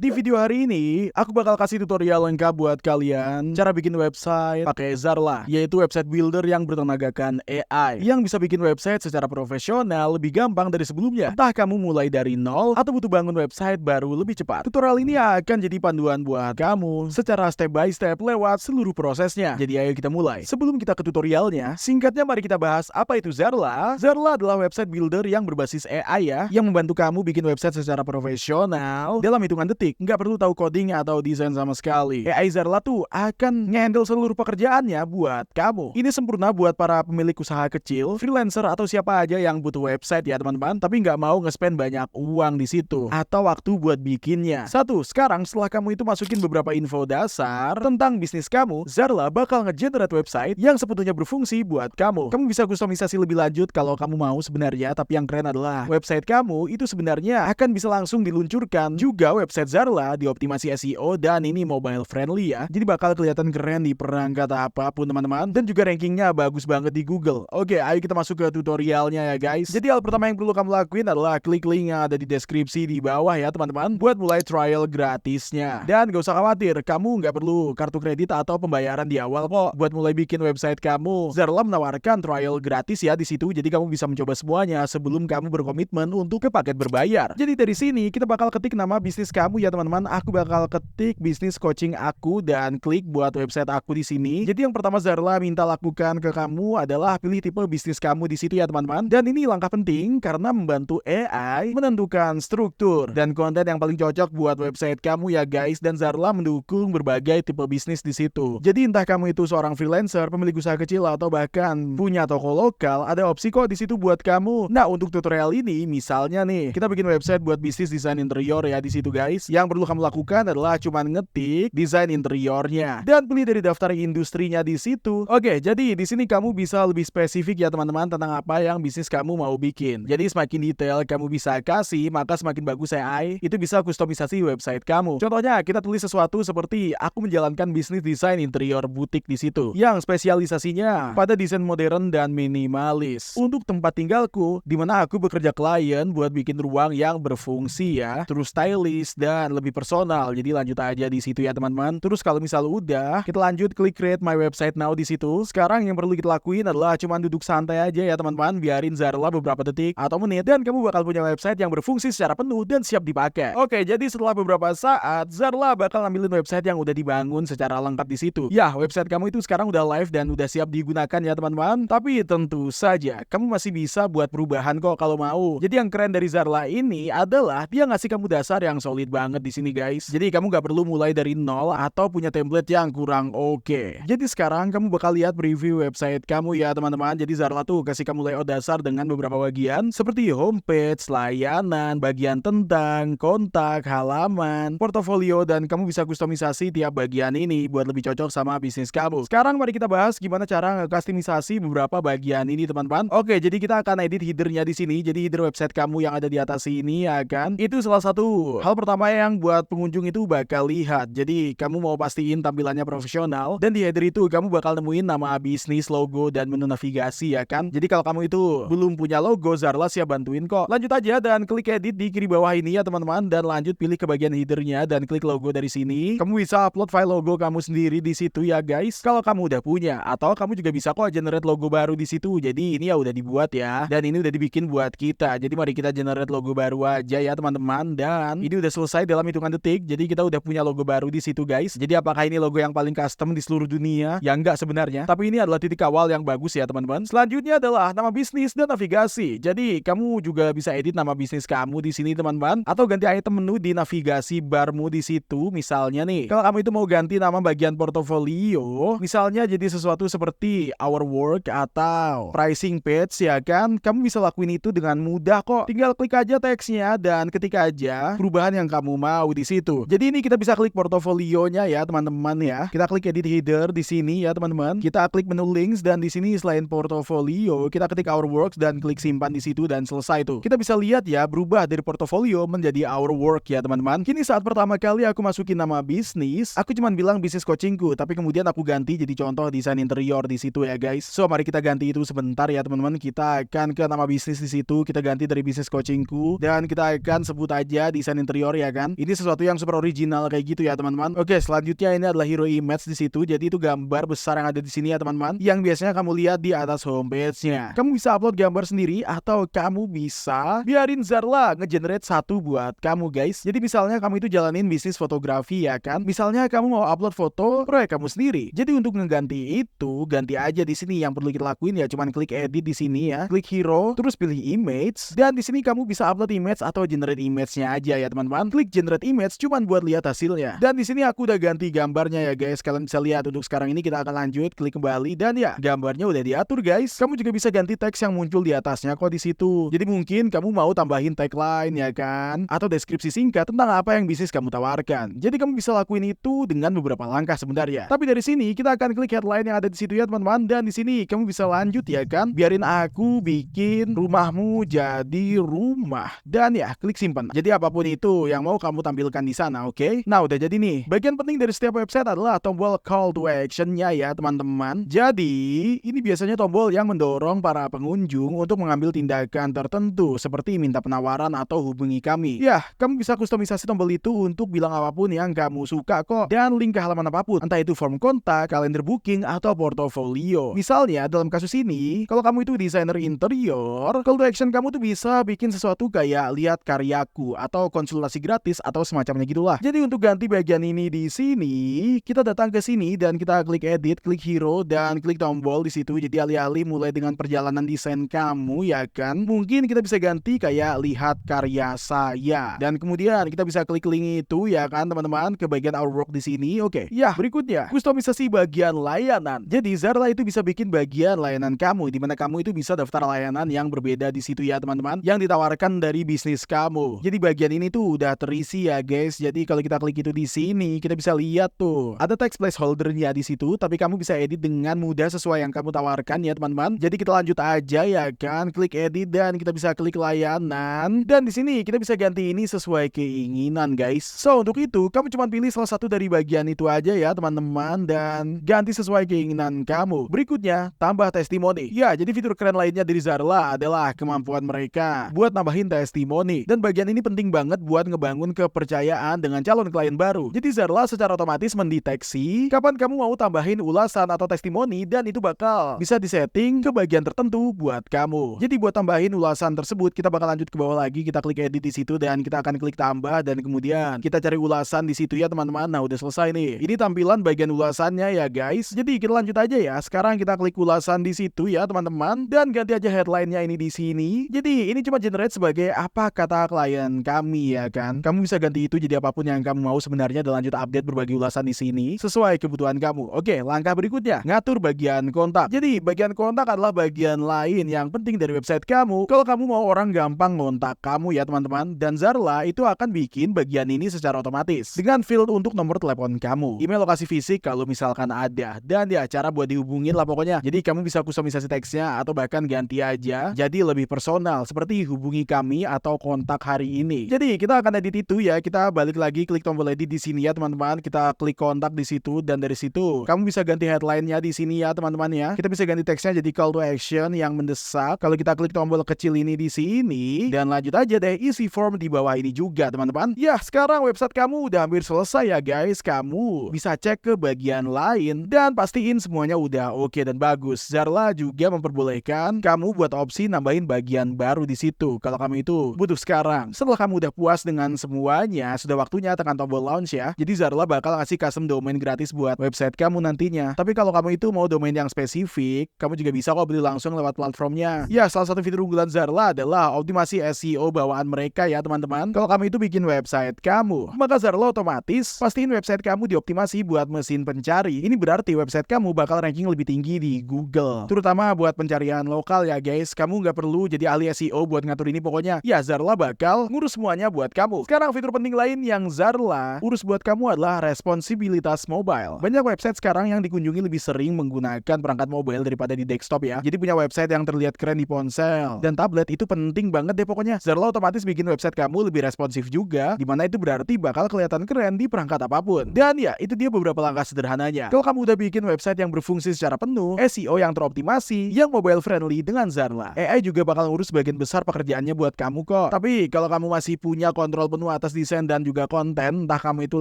Di video hari ini, aku bakal kasih tutorial lengkap buat kalian cara bikin website pakai Zarla, yaitu website builder yang bertenagakan AI, yang bisa bikin website secara profesional lebih gampang dari sebelumnya. Entah kamu mulai dari nol atau butuh bangun website baru lebih cepat. Tutorial ini akan jadi panduan buat kamu secara step by step lewat seluruh prosesnya. Jadi ayo kita mulai. Sebelum kita ke tutorialnya, singkatnya mari kita bahas apa itu Zarla. Zarla adalah website builder yang berbasis AI ya, yang membantu kamu bikin website secara profesional dalam hitungan detik. Nggak perlu tahu coding atau desain sama sekali. AI Zarla tuh akan nge-handle seluruh pekerjaannya buat kamu. Ini sempurna buat para pemilik usaha kecil, freelancer atau siapa aja yang butuh website ya teman-teman, tapi nggak mau nge-spend banyak uang di situ atau waktu buat bikinnya. Sekarang setelah kamu itu masukin beberapa info dasar tentang bisnis kamu, Zarla bakal nge-generate website yang sebetulnya berfungsi buat kamu. Kamu bisa kustomisasi lebih lanjut kalau kamu mau sebenarnya, tapi yang keren adalah website kamu itu sebenarnya akan bisa langsung diluncurkan juga website Zarla dioptimasi SEO dan ini mobile friendly ya. Jadi bakal kelihatan keren di perangkat apapun teman-teman, dan juga rankingnya bagus banget di Google. Oke, ayo kita masuk ke tutorialnya ya guys. Jadi hal pertama yang perlu kamu lakuin adalah klik link yang ada di deskripsi di bawah ya teman-teman, buat mulai trial gratisnya. Dan gak usah khawatir, kamu nggak perlu kartu kredit atau pembayaran di awal kok. Buat mulai bikin website kamu, Zarla menawarkan trial gratis ya di situ. Jadi kamu bisa mencoba semuanya sebelum kamu berkomitmen untuk ke paket berbayar. Jadi dari sini kita bakal ketik nama bisnis kamu ya teman-teman. Aku bakal ketik bisnis coaching aku dan klik buat website aku di sini. Jadi yang pertama Zarla minta lakukan ke kamu adalah pilih tipe bisnis kamu di situ ya teman-teman. Dan ini langkah penting karena membantu AI menentukan struktur dan konten yang paling cocok buat website kamu ya guys. Dan Zarla mendukung berbagai tipe bisnis di situ. Jadi entah kamu itu seorang freelancer, pemilik usaha kecil atau bahkan punya toko lokal, ada opsi kok di situ buat kamu. Nah, untuk tutorial ini misalnya nih, kita bikin website buat bisnis desain interior ya di situ guys. Yang perlu kamu lakukan adalah cuman ngetik desain interiornya dan pilih dari daftar industrinya di situ. Oke, jadi di sini kamu bisa lebih spesifik ya teman-teman tentang apa yang bisnis kamu mau bikin. Jadi semakin detail kamu bisa kasih, maka semakin bagus AI itu bisa kustomisasi website kamu. Contohnya kita tulis sesuatu seperti aku menjalankan bisnis desain interior butik di situ, yang spesialisasinya pada desain modern dan minimalis. Untuk tempat tinggalku, di mana aku bekerja klien buat bikin ruang yang berfungsi ya, terus stylish dan lebih personal. Jadi lanjut aja di situ ya teman-teman. Terus kalau misal udah, kita lanjut klik create my website now di situ. Sekarang yang perlu kita lakuin adalah cuman duduk santai aja ya teman-teman, biarin Zarla beberapa detik atau menit dan kamu bakal punya website yang berfungsi secara penuh dan siap dipakai. Oke, jadi setelah beberapa saat, Zarla bakal ngambilin website yang udah dibangun secara lengkap di situ. Ya, website kamu itu sekarang udah live dan udah siap digunakan ya teman-teman. Tapi tentu saja kamu masih bisa buat perubahan kok kalau mau. Jadi yang keren dari Zarla ini adalah dia ngasih kamu dasar yang solid banget di sini guys. Jadi kamu gak perlu mulai dari nol atau punya template yang kurang oke. Jadi sekarang kamu bakal lihat preview website kamu ya teman-teman. Jadi Zarla tuh kasih kamu layout dasar dengan beberapa bagian seperti homepage, layanan, bagian tentang, kontak, halaman, portofolio, dan kamu bisa kustomisasi tiap bagian ini buat lebih cocok sama bisnis kamu. Sekarang mari kita bahas gimana cara nge-customisasi beberapa bagian ini teman-teman. Oke, jadi kita akan edit headernya di sini. Jadi header website kamu yang ada di atas ini ya kan. Itu salah satu hal pertama yang buat pengunjung itu bakal lihat. Jadi kamu mau pastiin tampilannya profesional, dan di header itu kamu bakal nemuin nama bisnis, logo, dan menu navigasi ya kan. Jadi kalau kamu itu belum punya logo, Zarla siap bantuin kok. Lanjut aja dan klik edit di kiri bawah ini ya teman-teman, dan lanjut pilih ke bagian headernya dan klik logo dari sini. Kamu bisa upload file logo kamu sendiri di situ ya guys. Kalau kamu udah punya, atau kamu juga bisa kok generate logo baru di situ. Jadi ini ya udah dibuat ya, dan ini udah dibikin buat kita. Jadi mari kita generate logo baru aja ya teman-teman, dan ini udah selesai dalam hitungan detik. Jadi kita udah punya logo baru di situ guys. Jadi apakah ini logo yang paling custom di seluruh dunia? Ya enggak sebenarnya, tapi ini adalah titik awal yang bagus ya teman-teman. Selanjutnya adalah nama bisnis dan navigasi. Jadi kamu juga bisa edit nama bisnis kamu di sini teman-teman, atau ganti item menu di navigasi barmu di situ. Misalnya nih, kalau kamu itu mau ganti nama bagian portofolio, misalnya jadi sesuatu seperti our work atau pricing page ya kan, kamu bisa lakuin itu dengan mudah kok. Tinggal klik aja teksnya dan ketik aja perubahan yang kamu mau di situ. Jadi ini kita bisa klik portofolionya ya teman-teman ya. Kita klik edit header di sini ya teman-teman. Kita klik menu links, dan di sini selain portofolio, kita ketik our works dan klik simpan di situ dan selesai tuh. Kita bisa lihat ya berubah dari portofolio menjadi our work ya teman-teman. Kini saat pertama kali aku masukin nama bisnis, aku cuman bilang bisnis coachingku, tapi kemudian aku ganti jadi contoh desain interior di situ ya guys. So mari kita ganti itu sebentar ya teman-teman. Kita akan ke nama bisnis di situ, kita ganti dari bisnis coachingku dan kita akan sebut aja desain interior ya kan. kan? Ini sesuatu yang super original kayak gitu ya teman-teman. Oke, selanjutnya ini adalah hero image di situ. Jadi itu gambar besar yang ada di sini ya teman-teman, yang biasanya kamu lihat di atas homepage-nya. Kamu bisa upload gambar sendiri atau kamu bisa biarin Zarla ngegenerate satu buat kamu guys. Jadi misalnya kamu itu jalanin bisnis fotografi ya kan? Misalnya kamu mau upload foto proyek kamu sendiri. Jadi untuk ngeganti itu, ganti aja di sini. Yang perlu kita lakuin ya cuman klik edit di sini ya, klik hero, terus pilih image, dan di sini kamu bisa upload image atau generate image-nya aja ya teman-teman. Klik generate image cuman buat lihat hasilnya. Dan di sini aku udah ganti gambarnya ya guys. Kalian bisa lihat untuk sekarang ini kita akan lanjut, klik kembali dan ya gambarnya udah diatur guys. Kamu juga bisa ganti teks yang muncul di atasnya kok di situ. Jadi mungkin kamu mau tambahin tagline ya kan, atau deskripsi singkat tentang apa yang bisnis kamu tawarkan. Jadi kamu bisa lakuin itu dengan beberapa langkah sebenarnya. Tapi dari sini kita akan klik headline yang ada di situ ya teman-teman, dan di sini kamu bisa lanjut ya kan. Biarin aku bikin rumahmu jadi rumah dan ya klik simpan. Jadi apapun itu yang mau kamu tampilkan di sana, oke? Nah, udah jadi nih. Bagian penting dari setiap website adalah tombol call to action-nya ya teman-teman. Jadi ini biasanya tombol yang mendorong para pengunjung untuk mengambil tindakan tertentu seperti minta penawaran atau hubungi kami. Ya, kamu bisa kustomisasi tombol itu untuk bilang apapun yang kamu suka kok, dan link ke halaman apapun, entah itu form kontak, kalender booking, atau portofolio. Misalnya dalam kasus ini, kalau kamu itu desainer interior, call to action kamu tuh bisa bikin sesuatu kayak lihat karyaku atau konsultasi gratis atau semacamnya gitulah. Jadi untuk ganti bagian ini di sini, kita datang ke sini dan kita klik edit, klik hero, dan klik tombol di situ. Jadi alih-alih mulai dengan perjalanan desain kamu ya kan, mungkin kita bisa ganti kayak lihat karya saya, dan kemudian kita bisa klik link itu ya kan teman-teman ke bagian our work di sini. Oke. Ya, berikutnya kustomisasi bagian layanan. Jadi Zarla itu bisa bikin bagian layanan kamu, di mana kamu itu bisa daftar layanan yang berbeda di situ ya teman-teman, yang ditawarkan dari bisnis kamu. Jadi bagian ini tuh udah terisi ya guys. Jadi kalau kita klik itu di sini, kita bisa lihat tuh ada text placeholder-nya di situ, tapi kamu bisa edit dengan mudah sesuai yang kamu tawarkan ya teman-teman. Jadi kita lanjut aja ya kan, klik edit dan kita bisa klik layanan, dan di sini kita bisa ganti ini sesuai keinginan guys. So untuk itu kamu cuma pilih salah satu dari bagian itu aja ya teman-teman, dan ganti sesuai keinginan kamu. Berikutnya tambah testimoni. Ya, jadi fitur keren lainnya dari Zarla adalah kemampuan mereka buat nambahin testimoni, dan bagian ini penting banget buat ngebangun kepercayaan dengan calon klien baru. Jadi Zarla secara otomatis mendeteksi kapan kamu mau tambahin ulasan atau testimoni, dan itu bakal bisa disetting ke bagian tertentu buat kamu. Jadi buat tambahin ulasan tersebut, kita bakal lanjut ke bawah lagi, kita klik edit di situ dan kita akan klik tambah, dan kemudian kita cari ulasan di situ ya teman-teman. Nah, udah selesai nih. Ini tampilan bagian ulasannya ya guys. Jadi kita lanjut aja ya. Sekarang kita klik ulasan di situ ya teman-teman, dan ganti aja headline-nya ini di sini. Jadi ini cuma generate sebagai apa kata klien kami ya kan. Kamu bisa ganti itu jadi apapun yang kamu mau sebenarnya, dan lanjut update berbagai ulasan di sini sesuai kebutuhan kamu. Oke, langkah berikutnya, ngatur bagian kontak. Jadi bagian kontak adalah bagian lain yang penting dari website kamu. Kalau kamu mau orang gampang kontak kamu ya teman-teman, dan Zarla itu akan bikin bagian ini secara otomatis dengan field untuk nomor telepon kamu, email, lokasi fisik kalau misalkan ada, dan ya cara buat dihubungin lah pokoknya. Jadi kamu bisa kustomisasi teksnya atau bahkan ganti aja jadi lebih personal seperti hubungi kami atau kontak hari ini. Jadi kita akan edit itu ya. Kita balik lagi, klik tombol edit di sini ya teman-teman. Kita klik kontak di situ, dan dari situ kamu bisa ganti headline-nya di sini ya teman-teman ya. Kita bisa ganti teksnya jadi call to action yang mendesak. Kalau kita klik tombol kecil ini di sini, dan lanjut aja deh isi form di bawah ini juga teman-teman. Ya, sekarang website kamu udah hampir selesai ya guys. Kamu bisa cek ke bagian lain dan pastiin semuanya udah oke dan bagus. Zarla juga memperbolehkan kamu buat opsi nambahin bagian baru di situ kalau kamu itu butuh sekarang. Setelah kamu udah puas dengan semuanya, sudah waktunya tekan tombol launch ya. Jadi Zarla bakal ngasih custom domain gratis buat website kamu nantinya. Tapi kalau kamu itu mau domain yang spesifik, kamu juga bisa kok beli langsung lewat platformnya. Ya, salah satu fitur unggulan Zarla adalah optimasi SEO bawaan mereka ya teman-teman. Kalau kamu itu bikin website kamu, maka Zarla otomatis pastiin website kamu dioptimasi buat mesin pencari. Ini berarti website kamu bakal ranking lebih tinggi di Google, terutama buat pencarian lokal ya guys. Kamu nggak perlu jadi ahli SEO buat ngatur ini pokoknya. Ya, Zarla bakal ngurus semuanya buat kamu. Sekarang fitur penting lain yang Zarla urus buat kamu adalah responsibilitas mobile. Banyak website sekarang yang dikunjungi lebih sering menggunakan perangkat mobile daripada di desktop ya. Jadi punya website yang terlihat keren di ponsel dan tablet itu penting banget deh pokoknya. Zarla otomatis bikin website kamu lebih responsif juga, dimana itu berarti bakal kelihatan keren di perangkat apapun. Dan ya, itu dia beberapa langkah sederhananya. Kalau kamu udah bikin website yang berfungsi secara penuh, SEO yang teroptimasi, yang mobile friendly dengan Zarla, AI juga bakal ngurus bagian besar pekerjaannya buat kamu kok. Tapi kalau kamu masih punya kontrol penuh atas desain dan juga konten, entah kamu itu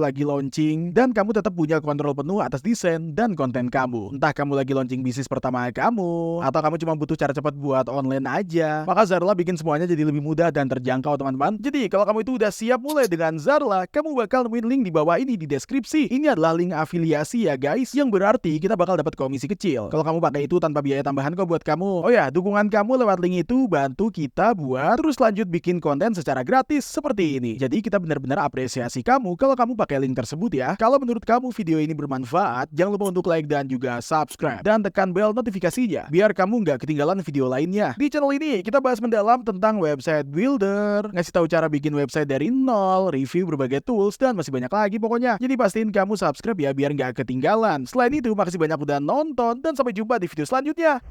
lagi launching dan kamu tetap punya kontrol penuh atas desain dan konten kamu. Entah kamu lagi launching bisnis pertama kamu, atau kamu cuma butuh cara cepat buat online aja, maka Zarla bikin semuanya jadi lebih mudah dan terjangkau teman-teman. Jadi kalau kamu itu udah siap mulai dengan Zarla, kamu bakal nemuin link di bawah ini di deskripsi. Ini adalah link afiliasi ya guys, yang berarti kita bakal dapat komisi kecil kalau kamu pakai itu tanpa biaya tambahan kok buat kamu. Oh ya, dukungan kamu lewat link itu bantu kita buat terus lanjut bikin konten secara gratis seperti ini. Jadi kita benar-benar apresiasi kamu kalau kamu pakai link tersebut ya. Kalau menurut kamu video ini bermanfaat, jangan lupa untuk like dan juga subscribe dan tekan bel notifikasinya biar kamu nggak ketinggalan video lainnya. Di channel ini kita bahas mendalam tentang website builder, ngasih tahu cara bikin website dari nol, review berbagai tools dan masih banyak lagi pokoknya. Jadi pastiin kamu subscribe ya biar nggak ketinggalan. Selain itu, makasih banyak udah nonton dan sampai jumpa di video selanjutnya.